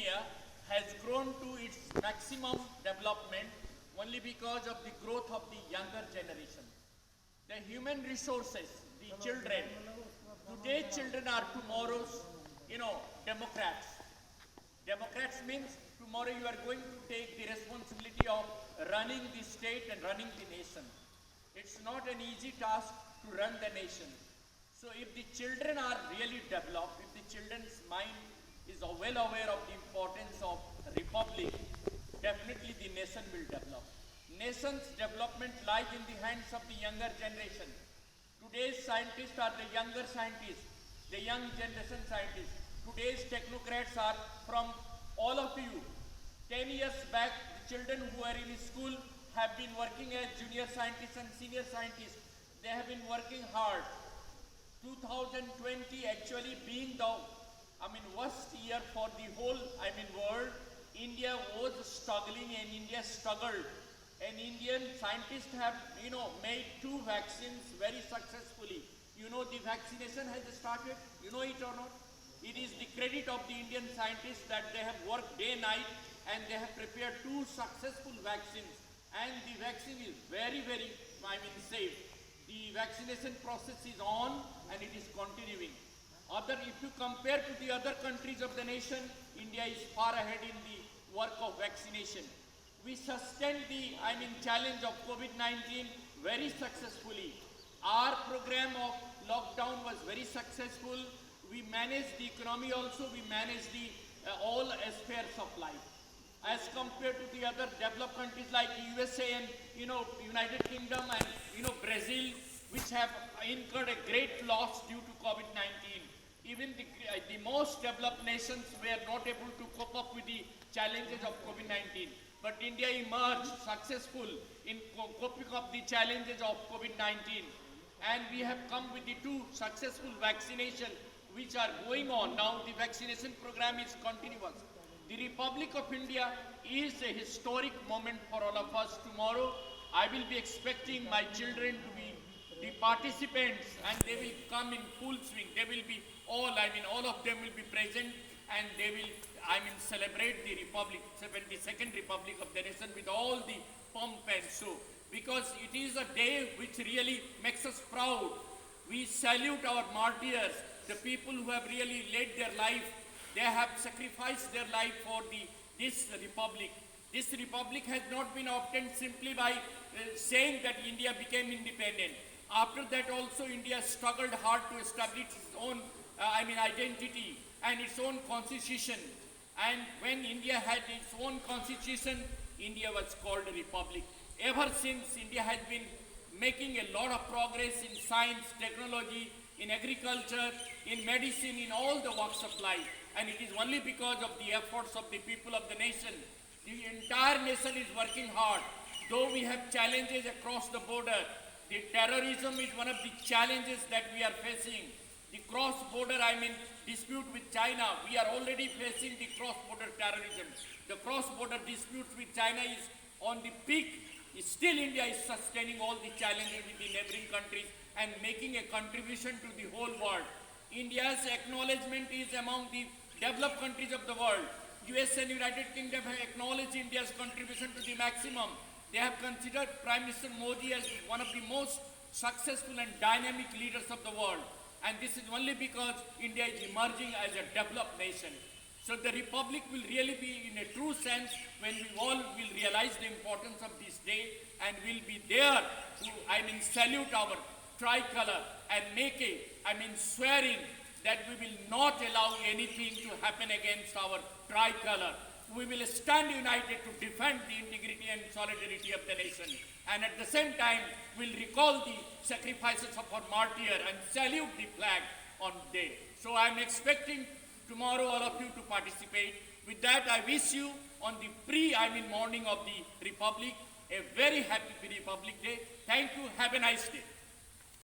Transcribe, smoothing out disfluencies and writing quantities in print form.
India has grown to its maximum development only because of the growth of the younger generation. The human resources, the children, today's children are tomorrow's, democrats. Democrats means tomorrow you are going to take the responsibility of running the state and running the nation. It's not an easy task to run the nation. So if the children are really developed, if the children's mind is well aware of the importance of republic, definitely the nation will develop. Nation's development lies in the hands of the younger generation. Today's scientists are the younger scientists, the young generation scientists. Today's technocrats are from all of you. 10 years back, the children who are in school have been working as junior scientists and senior scientists. They have been working hard. 2020 actually being the worst year for the whole world. India was struggling and India struggled. And Indian scientists have made 2 vaccines very successfully. The vaccination has started. You know it or not? It is the credit of the Indian scientists that they have worked day and night and they have prepared 2 successful vaccines. And the vaccine is very, very safe. The vaccination process is on and it is continuing. If you compare to the other countries of the nation, India is far ahead in the work of vaccination. We sustained the challenge of COVID-19 very successfully. Our program of lockdown was very successful. We managed the economy also, we managed the all spheres of life. As compared to the other developed countries like USA and United Kingdom and Brazil, which have incurred a great loss due to COVID-19. Even the most developed nations were not able to cope up with the challenges of COVID-19. But India emerged successful in coping up the challenges of COVID-19. And we have come with the 2 successful vaccinations which are going on. Now the vaccination program is continuous. The Republic of India is a historic moment for all of us. Tomorrow, I will be expecting my children to be the participants and they will come in full swing. They will be all of them will be present and they will, celebrate the Republic, 72nd Republic of the nation with all the pomp and show. Because it is a day which really makes us proud. We salute our martyrs, the people who have really led their life. They have sacrificed their life for this republic. This republic has not been obtained simply by saying that India became independent. After that also India struggled hard to establish its own identity and its own constitution. And when India had its own constitution, India was called a republic. Ever since, India has been making a lot of progress in science, technology, in agriculture, in medicine, in all the walks of life. And it is only because of the efforts of the people of the nation. The entire nation is working hard. Though we have challenges across the border, the terrorism is one of the challenges that we are facing. The cross-border, dispute with China, we are already facing the cross-border terrorism. The cross-border dispute with China is on the peak. Still India is sustaining all the challenges with the neighboring countries and making a contribution to the whole world. India's acknowledgement is among the developed countries of the world. US and United Kingdom have acknowledged India's contribution to the maximum. They have considered Prime Minister Modi as one of the most successful and dynamic leaders of the world. And this is only because India is emerging as a developed nation. So the Republic will really be in a true sense when we all will realize the importance of this day and will be there to, salute our tricolor and make a, swearing that we will not allow anything to happen against our tricolor. We will stand united to defend the integrity and solidarity of the nation. And at the same time, we'll recall the sacrifices of our martyr and salute the flag on the day. So I'm expecting tomorrow all of you to participate. With that, I wish you on the morning of the Republic, a very happy Republic Day. Thank you. Have a nice day.